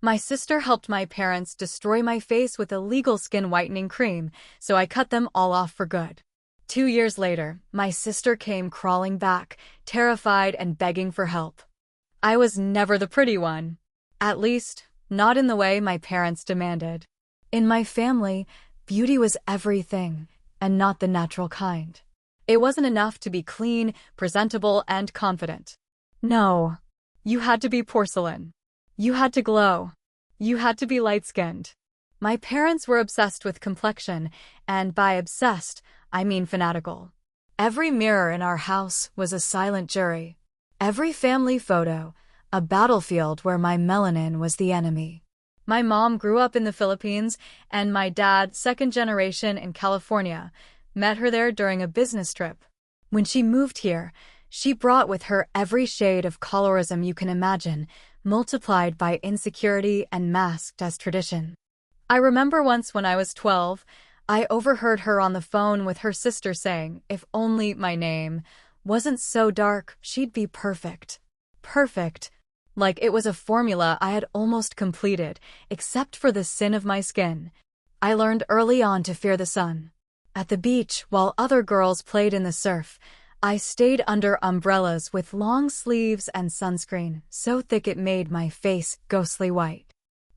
My sister helped my parents destroy my face with illegal skin whitening cream, so I cut them all off for good. 2 years later, my sister came crawling back, terrified and begging for help. I was never the pretty one. At least, not in the way my parents demanded. In my family, beauty was everything, and not the natural kind. It wasn't enough to be clean, presentable, and confident. No. You had to be porcelain. You had to glow. You had to be light-skinned. My parents were obsessed with complexion, and by obsessed, I mean fanatical. Every mirror in our house was a silent jury. Every family photo, a battlefield where my melanin was the enemy. My mom grew up in the Philippines, and my dad, second generation in California, met her there during a business trip. When she moved here, she brought with her every shade of colorism you can imagine, multiplied by insecurity and masked as tradition. I remember once when I was 12, I overheard her on the phone with her sister saying, if only my name wasn't so dark, she'd be perfect. Perfect. Like it was a formula I had almost completed, except for the sin of my skin. I learned early on to fear the sun. At the beach, while other girls played in the surf, I stayed under umbrellas with long sleeves and sunscreen, so thick it made my face ghostly white.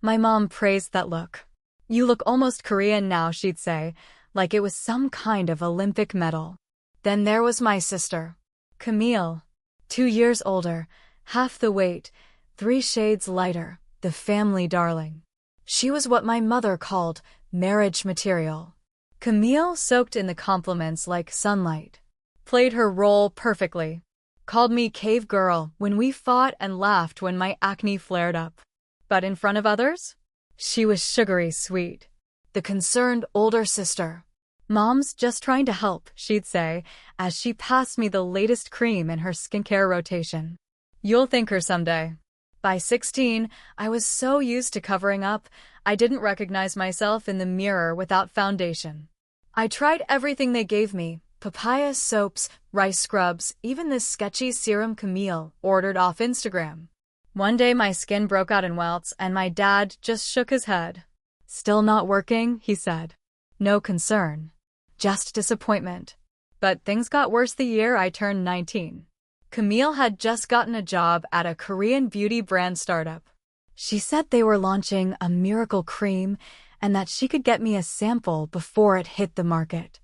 My mom praised that look. You look almost Korean now, she'd say, like it was some kind of Olympic medal. Then there was my sister, Camille. 2 years older, half the weight, 3 shades lighter, the family darling. She was what my mother called marriage material. Camille soaked in the compliments like sunlight. Played her role perfectly. Called me cave girl when we fought and laughed when my acne flared up. But in front of others? She was sugary sweet. The concerned older sister. Mom's just trying to help, she'd say, as she passed me the latest cream in her skincare rotation. You'll thank her someday. By 16, I was so used to covering up, I didn't recognize myself in the mirror without foundation. I tried everything they gave me, papaya soaps, rice scrubs, even this sketchy serum Camille ordered off Instagram. One day my skin broke out in welts and my dad just shook his head. Still not working, he said. No concern. Just disappointment. But things got worse the year I turned 19. Camille had just gotten a job at a Korean beauty brand startup. She said they were launching a miracle cream and that she could get me a sample before it hit the market.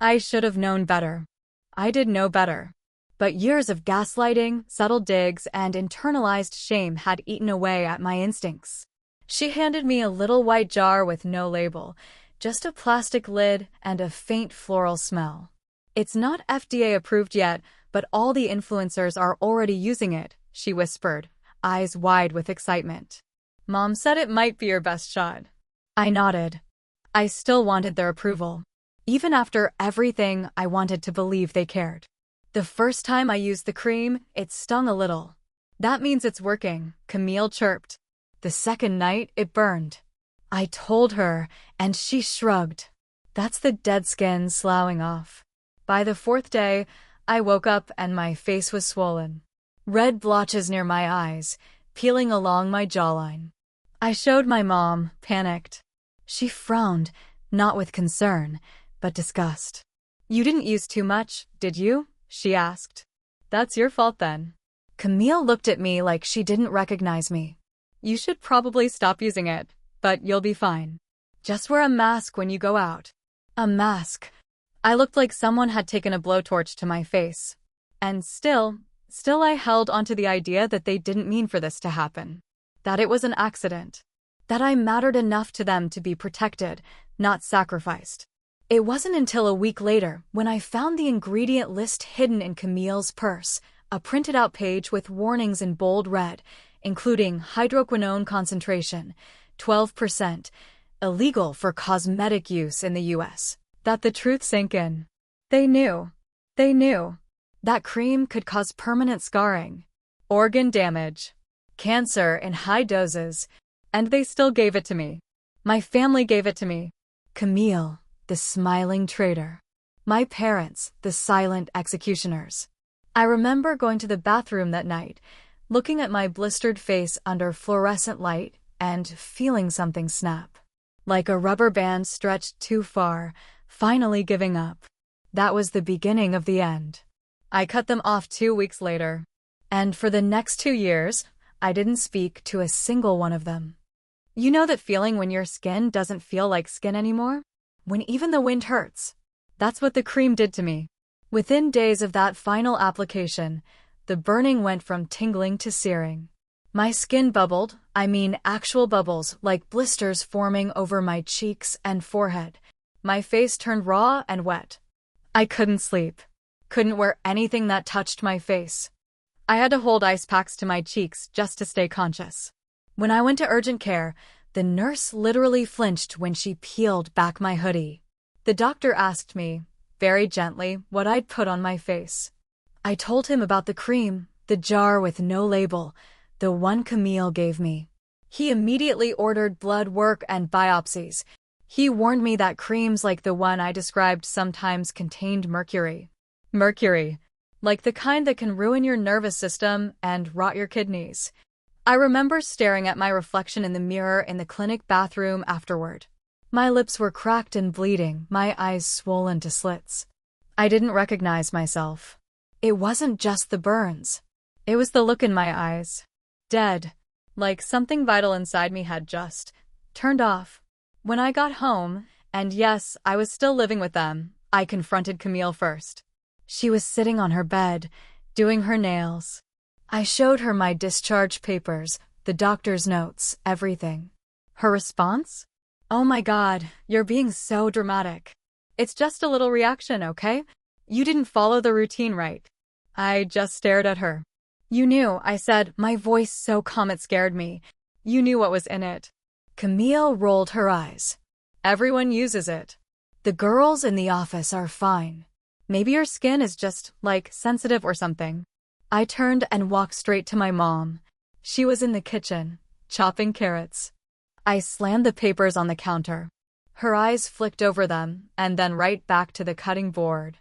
I should have known better. I did know better. But years of gaslighting, subtle digs, and internalized shame had eaten away at my instincts. She handed me a little white jar with no label, just a plastic lid and a faint floral smell. It's not FDA approved yet, but all the influencers are already using it, she whispered, eyes wide with excitement. Mom said it might be your best shot. I nodded. I still wanted their approval. Even after everything, I wanted to believe they cared. The first time I used the cream, it stung a little. That means it's working, Camille chirped. The second night, it burned. I told her, and she shrugged. That's the dead skin sloughing off. By the 4th day, I woke up and my face was swollen. Red blotches near my eyes, peeling along my jawline. I showed my mom, panicked. She frowned, not with concern, but disgust. You didn't use too much, did you? She asked. That's your fault then. Camille looked at me like she didn't recognize me. You should probably stop using it, but you'll be fine. Just wear a mask when you go out. A mask. I looked like someone had taken a blowtorch to my face. And still I held onto the idea that they didn't mean for this to happen. That it was an accident. That I mattered enough to them to be protected, not sacrificed. It wasn't until a week later when I found the ingredient list hidden in Camille's purse, a printed-out page with warnings in bold red, including hydroquinone concentration, 12%, illegal for cosmetic use in the U.S., that the truth sank in. They knew. They knew. That cream could cause permanent scarring, organ damage, cancer in high doses, and they still gave it to me. My family gave it to me. Camille, the smiling traitor. My parents, the silent executioners. I remember going to the bathroom that night, looking at my blistered face under fluorescent light, and feeling something snap. Like a rubber band stretched too far, finally giving up. That was the beginning of the end. I cut them off 2 weeks later. And for the next 2 years, I didn't speak to a single one of them. You know that feeling when your skin doesn't feel like skin anymore? When even the wind hurts? That's what the cream did to me. Within days of that final application, the burning went from tingling to searing. My skin bubbled, I mean actual bubbles, like blisters forming over my cheeks and forehead. My face turned raw and wet. I couldn't sleep. Couldn't wear anything that touched my face. I had to hold ice packs to my cheeks just to stay conscious. When I went to urgent care, the nurse literally flinched when she peeled back my hoodie. The doctor asked me, very gently, what I'd put on my face. I told him about the cream, the jar with no label, the one Camille gave me. He immediately ordered blood work and biopsies. He warned me that creams like the one I described sometimes contained mercury. Mercury, like the kind that can ruin your nervous system and rot your kidneys. I remember staring at my reflection in the mirror in the clinic bathroom afterward. My lips were cracked and bleeding, my eyes swollen to slits. I didn't recognize myself. It wasn't just the burns. It was the look in my eyes. Dead. Like something vital inside me had just turned off. When I got home, and yes, I was still living with them, I confronted Camille first. She was sitting on her bed, doing her nails. I showed her my discharge papers, the doctor's notes, everything. Her response? "Oh my God, you're being so dramatic. It's just a little reaction, okay? You didn't follow the routine right." I just stared at her. "You knew," I said, my voice so calm it scared me. "You knew what was in it." Camille rolled her eyes. "Everyone uses it. The girls in the office are fine. Maybe your skin is just, like, sensitive or something." I turned and walked straight to my mom. She was in the kitchen, chopping carrots. I slammed the papers on the counter. Her eyes flicked over them, and then right back to the cutting board.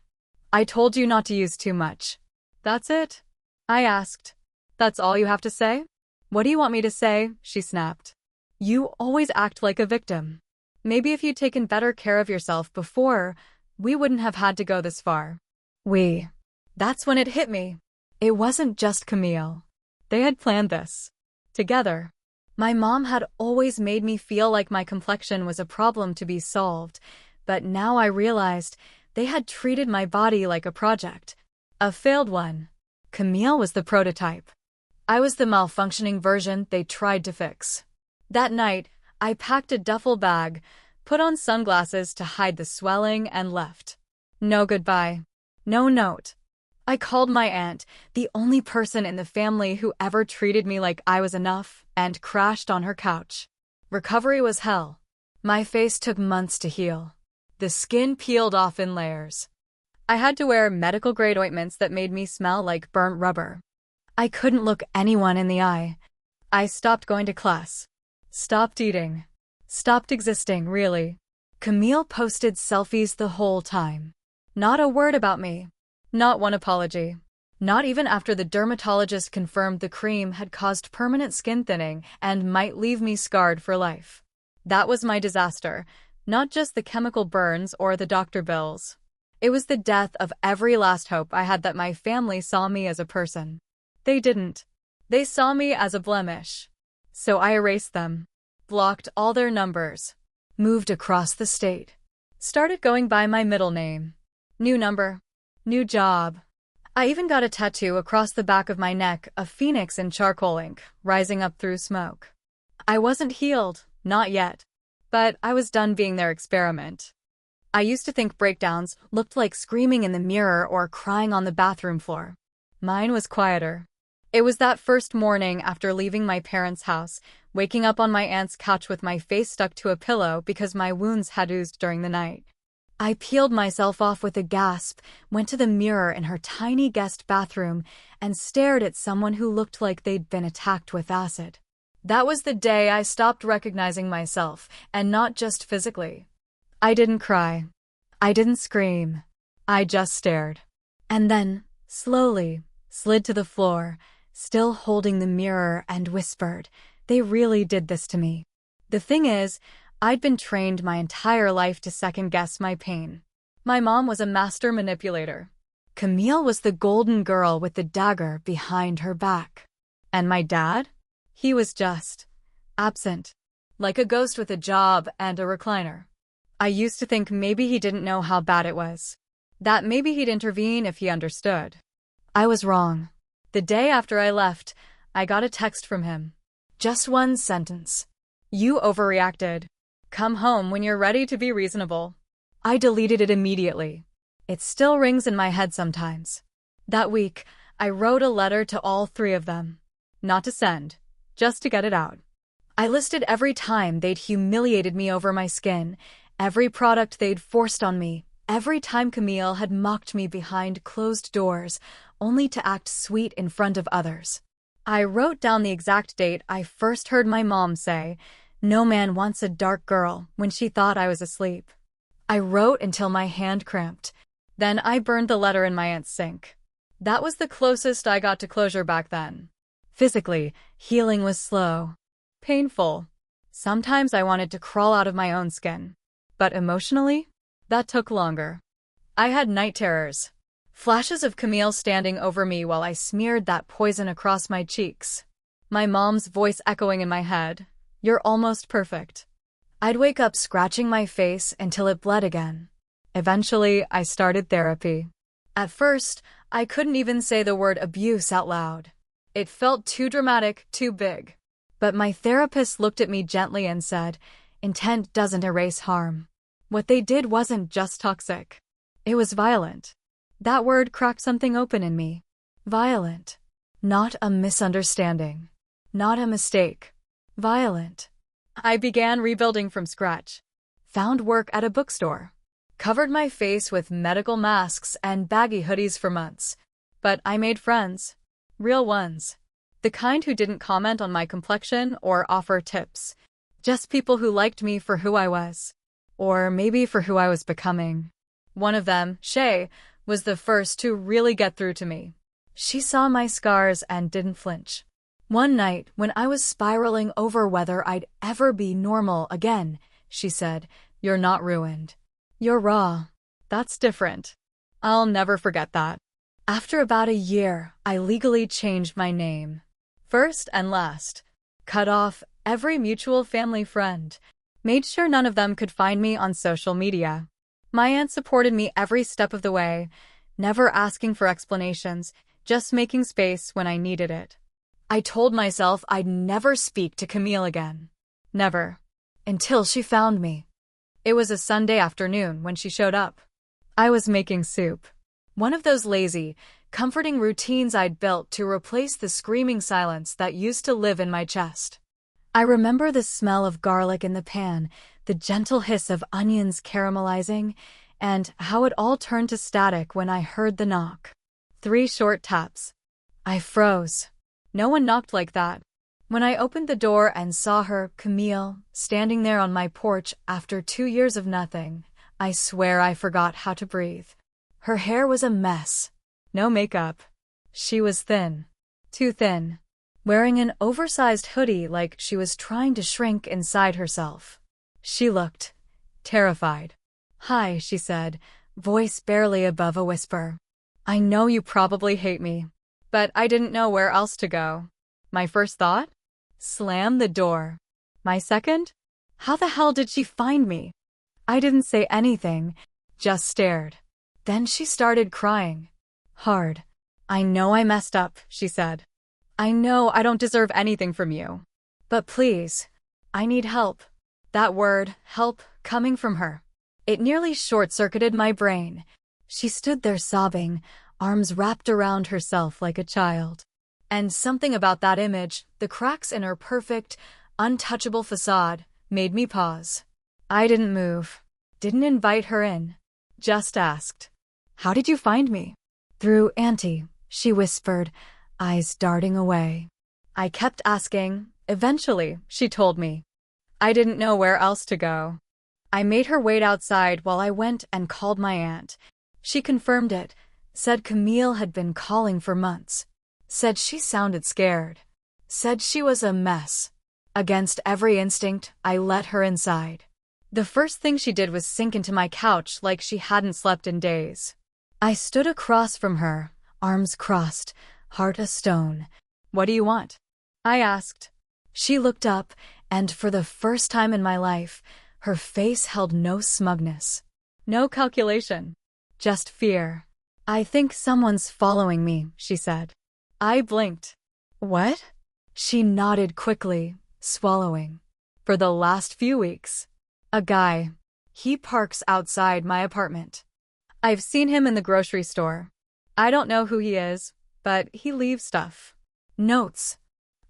"I told you not to use too much." "That's it?" I asked. "That's all you have to say?" "What do you want me to say?" she snapped. "You always act like a victim. Maybe if you'd taken better care of yourself before, we wouldn't have had to go this far." That's when it hit me. It wasn't just Camille. They had planned this. Together. My mom had always made me feel like my complexion was a problem to be solved, but now I realized they had treated my body like a project. A failed one. Camille was the prototype. I was the malfunctioning version they tried to fix. That night, I packed a duffel bag, put on sunglasses to hide the swelling, and left. No goodbye. No note. I called my aunt, the only person in the family who ever treated me like I was enough, and crashed on her couch. Recovery was hell. My face took months to heal. The skin peeled off in layers. I had to wear medical-grade ointments that made me smell like burnt rubber. I couldn't look anyone in the eye. I stopped going to class. Stopped eating. Stopped existing, really. Camille posted selfies the whole time. Not a word about me. Not one apology. Not even after the dermatologist confirmed the cream had caused permanent skin thinning and might leave me scarred for life. That was my disaster, not just the chemical burns or the doctor bills. It was the death of every last hope I had that my family saw me as a person. They didn't. They saw me as a blemish. So I erased them. Blocked all their numbers. Moved across the state. Started going by my middle name. New number. New job. I even got a tattoo across the back of my neck, a phoenix in charcoal ink, rising up through smoke. I wasn't healed, not yet. But I was done being their experiment. I used to think breakdowns looked like screaming in the mirror or crying on the bathroom floor. Mine was quieter. It was that first morning after leaving my parents' house, waking up on my aunt's couch with my face stuck to a pillow because my wounds had oozed during the night. I peeled myself off with a gasp, went to the mirror in her tiny guest bathroom, and stared at someone who looked like they'd been attacked with acid. That was the day I stopped recognizing myself, and not just physically. I didn't cry. I didn't scream. I just stared. And then, slowly, slid to the floor, still holding the mirror, and whispered, They really did this to me. The thing is, I'd been trained my entire life to second-guess my pain. My mom was a master manipulator. Camille was the golden girl with the dagger behind her back. And my dad? He was just absent, like a ghost with a job and a recliner. I used to think maybe he didn't know how bad it was, that maybe he'd intervene if he understood. I was wrong. The day after I left, I got a text from him. Just one sentence. "You overreacted. Come home when you're ready to be reasonable." I deleted it immediately. It still rings in my head sometimes. That week, I wrote a letter to all three of them. Not to send, just to get it out. I listed every time they'd humiliated me over my skin, every product they'd forced on me, every time Camille had mocked me behind closed doors, only to act sweet in front of others. I wrote down the exact date I first heard my mom say, "No man wants a dark girl," when she thought I was asleep. I wrote until my hand cramped. Then I burned the letter in my aunt's sink. That was the closest I got to closure back then. Physically, healing was slow. Painful. Sometimes I wanted to crawl out of my own skin. But emotionally, that took longer. I had night terrors. Flashes of Camille standing over me while I smeared that poison across my cheeks. My mom's voice echoing in my head, "You're almost perfect." I'd wake up scratching my face until it bled again. Eventually, I started therapy. At first, I couldn't even say the word abuse out loud. It felt too dramatic, too big. But my therapist looked at me gently and said, "Intent doesn't erase harm." What they did wasn't just toxic. It was violent. That word cracked something open in me. Violent. Not a misunderstanding. Not a mistake. Violent. I began rebuilding from scratch. Found work at a bookstore. Covered my face with medical masks and baggy hoodies for months. But I made friends. Real ones. The kind who didn't comment on my complexion or offer tips. Just people who liked me for who I was. Or maybe for who I was becoming. One of them, Shay, was the first to really get through to me. She saw my scars and didn't flinch. One night, when I was spiraling over whether I'd ever be normal again, she said, "You're not ruined. You're raw. That's different." I'll never forget that. After about a year, I legally changed my name. First and last. Cut off every mutual family friend. Made sure none of them could find me on social media. My aunt supported me every step of the way, never asking for explanations, just making space when I needed it. I told myself I'd never speak to Camille again. Never. Until she found me. It was a Sunday afternoon when she showed up. I was making soup. One of those lazy, comforting routines I'd built to replace the screaming silence that used to live in my chest. I remember the smell of garlic in the pan, the gentle hiss of onions caramelizing, and how it all turned to static when I heard the knock. 3 short taps. I froze. No one knocked like that. When I opened the door and saw her, Camille, standing there on my porch after 2 years of nothing, I swear I forgot how to breathe. Her hair was a mess. No makeup. She was thin. Too thin. Wearing an oversized hoodie like she was trying to shrink inside herself. She looked terrified. "Hi," she said, voice barely above a whisper. "I know you probably hate me, but I didn't know where else to go." My first thought? Slam the door. My second? How the hell did she find me? I didn't say anything, just stared. Then she started crying. Hard. "I know I messed up," she said. "I know I don't deserve anything from you. But please, I need help." That word, help, coming from her. It nearly short-circuited my brain. She stood there sobbing, arms wrapped around herself like a child. And something about that image, the cracks in her perfect, untouchable facade, made me pause. I didn't move. Didn't invite her in. Just asked, "How did you find me?" "Through Auntie," she whispered, eyes darting away. I kept asking. Eventually, she told me. I didn't know where else to go. I made her wait outside while I went and called my aunt. She confirmed it, said Camille had been calling for months. Said she sounded scared. Said she was a mess. Against every instinct, I let her inside. The first thing she did was sink into my couch like she hadn't slept in days. I stood across from her, arms crossed, heart a stone. "What do you want?" I asked. She looked up, and for the first time in my life, her face held no smugness. No calculation. Just fear. "I think someone's following me," she said. I blinked. "What?" She nodded quickly, swallowing. "For the last few weeks. A guy. He parks outside my apartment. I've seen him in the grocery store. I don't know who he is, but he leaves stuff. Notes.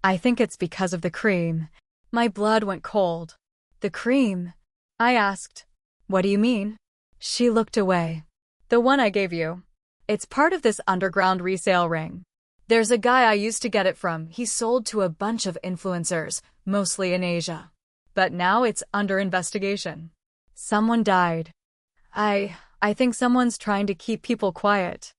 I think it's because of the cream." My blood went cold. "The cream?" I asked. "What do you mean?" She looked away. "The one I gave you. It's part of this underground resale ring. There's a guy I used to get it from. He sold to a bunch of influencers, mostly in Asia. But now it's under investigation. Someone died. I think someone's trying to keep people quiet."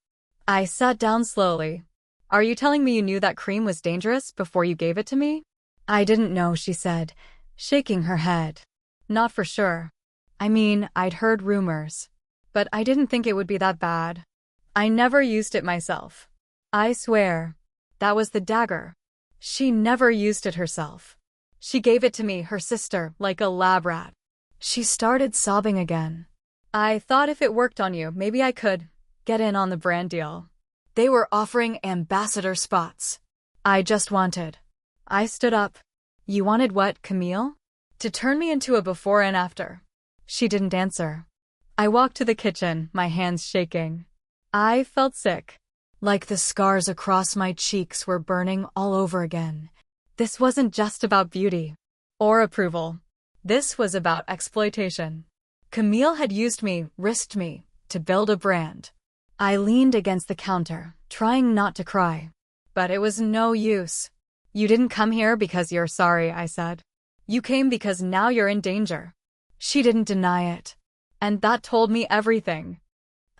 I sat down slowly. "Are you telling me you knew that cream was dangerous before you gave it to me?" "I didn't know," she said, shaking her head. "Not for sure. I mean, I'd heard rumors. But I didn't think it would be that bad. I never used it myself. I swear. That was the dagger. She never used it herself. She gave it to me, her sister, like a lab rat." She started sobbing again. "I thought if it worked on you, maybe I could get in on the brand deal. They were offering ambassador spots. I just wanted." I stood up. "You wanted what, Camille?" "To turn me into a before and after." She didn't answer. I walked to the kitchen, my hands shaking. I felt sick. Like the scars across my cheeks were burning all over again. This wasn't just about beauty or approval. This was about exploitation. Camille had used me, risked me, to build a brand. I leaned against the counter, trying not to cry. But it was no use. "You didn't come here because you're sorry," I said. "You came because now you're in danger." She didn't deny it. And that told me everything.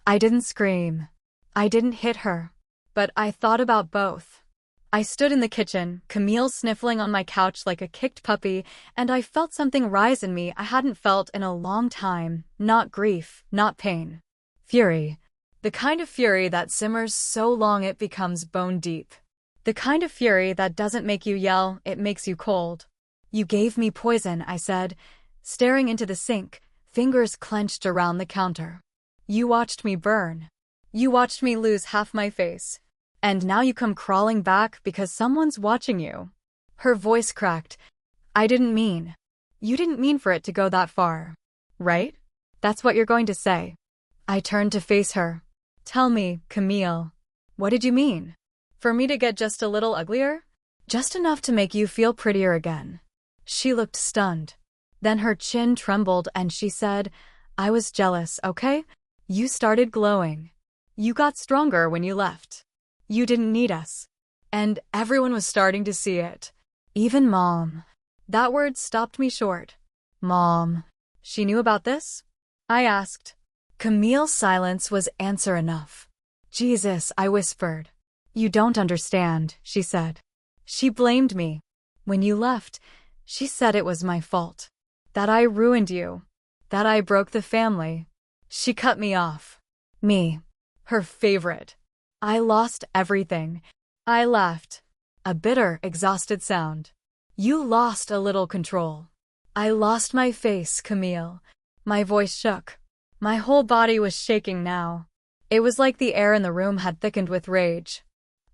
I didn't scream. I didn't hit her. But I thought about both. I stood in the kitchen, Camille sniffling on my couch like a kicked puppy, and I felt something rise in me I hadn't felt in a long time. Not grief, not pain. Fury. The kind of fury that simmers so long it becomes bone deep. The kind of fury that doesn't make you yell, it makes you cold. "You gave me poison," I said, staring into the sink, fingers clenched around the counter. "You watched me burn. You watched me lose half my face. And now you come crawling back because someone's watching you." Her voice cracked. "I didn't mean. You didn't mean for it to go that far. Right? That's what you're going to say." I turned to face her. "Tell me, Camille. What did you mean? For me to get just a little uglier? Just enough to make you feel prettier again?" She looked stunned. Then her chin trembled and she said, "I was jealous, okay? You started glowing. You got stronger when you left. You didn't need us. And everyone was starting to see it. Even Mom." That word stopped me short. "Mom. She knew about this?" I asked. Camille's silence was answer enough. "Jesus," I whispered. "You don't understand," she said. She blamed me. "When you left, she said it was my fault. That I ruined you. That I broke the family." She cut me off. Me. Her favorite. I lost everything. I laughed. A bitter, exhausted sound. "You lost a little control." I lost my face, Camille. My voice shook. My whole body was shaking now. It was like the air in the room had thickened with rage.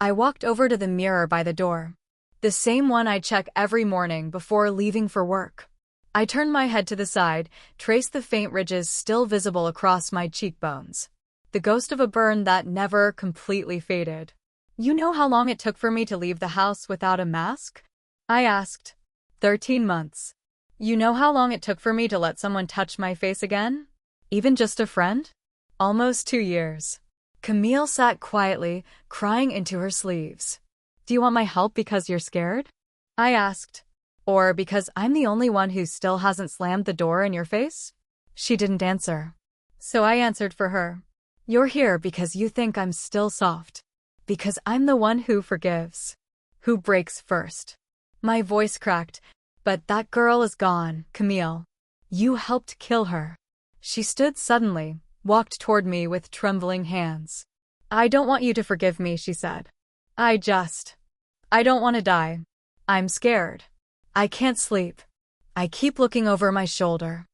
I walked over to the mirror by the door. The same one I check every morning before leaving for work. I turned my head to the side, traced the faint ridges still visible across my cheekbones. The ghost of a burn that never completely faded. "You know how long it took for me to leave the house without a mask?" I asked. 13 months. "You know how long it took for me to let someone touch my face again? Even just a friend? Almost 2 years." Camille sat quietly, crying into her sleeves. "Do you want my help because you're scared?" I asked. "Or because I'm the only one who still hasn't slammed the door in your face?" She didn't answer. So I answered for her. "You're here because you think I'm still soft. Because I'm the one who forgives. Who breaks first." My voice cracked. But that girl is gone, Camille. You helped kill her. She stood suddenly, walked toward me with trembling hands. I don't want you to forgive me, she said. I don't want to die. I'm scared. I can't sleep. I keep looking over my shoulder.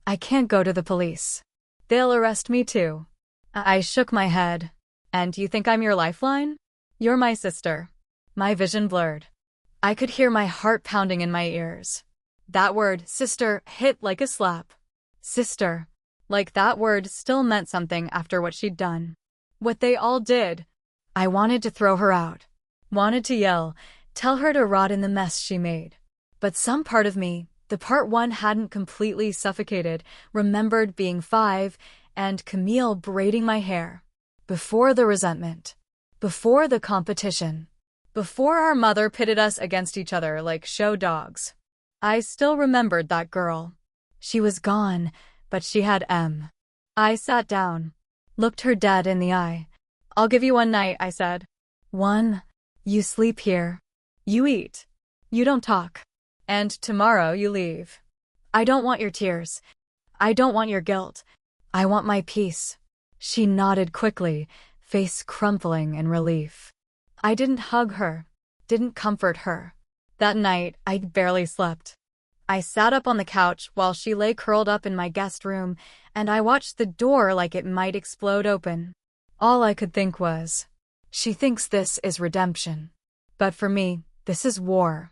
I can't go to the police. They'll arrest me too. I shook my head. And you think I'm your lifeline? You're my sister. My vision blurred. I could hear my heart pounding in my ears. That word, sister, hit like a slap. Sister. Like that word still meant something after what she'd done. What they all did. I wanted to throw her out. Wanted to yell, tell her to rot in the mess she made. But some part of me, the part one hadn't completely suffocated, remembered being 5 and Camille braiding my hair. Before the resentment. Before the competition. Before our mother pitted us against each other like show dogs. I still remembered that girl. She was gone, but she had M. I sat down. Looked her dead in the eye. I'll give you one night, I said. One. You sleep here. You eat. You don't talk. And tomorrow you leave. I don't want your tears. I don't want your guilt. I want my peace. She nodded quickly, face crumpling in relief. I didn't hug her. Didn't comfort her. That night, I barely slept. I sat up on the couch while she lay curled up in my guest room, and I watched the door like it might explode open. All I could think was, she thinks this is redemption. But for me, this is war.